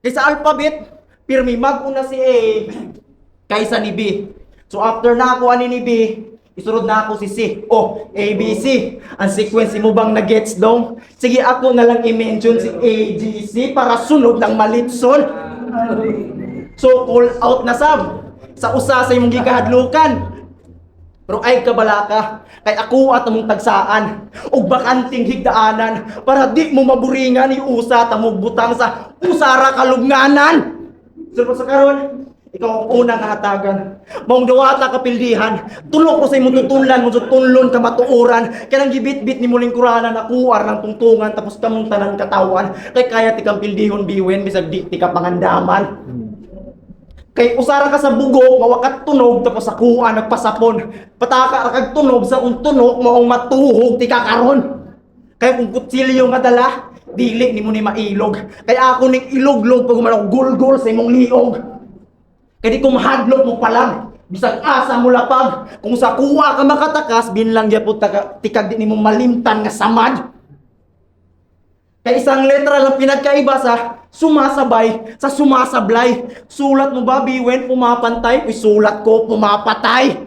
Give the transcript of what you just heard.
Kaysa alphabet, pirmi mag-una si A kaysa ni B. So after na ako ani ni B, isunod na ako si C. Oh, A, B, C. Ang sequence mo bang na-gets dong? Sige, ako na lang i-mention si A, G, C para sunod ng malitson. So, call out na sab. Sa usa sa imong gikahadlukan. Pero ay kabala ka, kay ako at among tagsaan, ug bakanting higdaanan, para di mo maburingan iusa tamog butang sa usara kalugnanan. Sulod sa karon, ikaw ang unang hatagan. Maong dawata kapildihan, tulok ko sa imong tutunlan mo sa tunlon ka matuoran, kaya nang gibit-bit ni muling kuranan akuar ng tungtungan tapos kamong tanan katawan, kay kaya ti kang pildihon biwen bisag di ti ka pangandaman. Kay usara ka sa bugo, mawakat tunog tapos akuan nagpasapon. Pataka ra kag tunog sa untunok maong matuhog ti kakaron. Kay kung kutsilyo madala, dili nimo ni mailog. Kay ako ning iloglog pag manok gulgol sa imong liog. Kay di ko mahadlok mo palang. Bisag asa mo lapag. Kung sa kuwa ka makatakas, binlang gyapon tikag di nimo malimtan nga samad. Kay isang letra lang pinagkaiba sa sumasabay, sa sumasablay. Sulat mo ba, Biwen, pumapantay? Uy, sulat ko, pumapatay.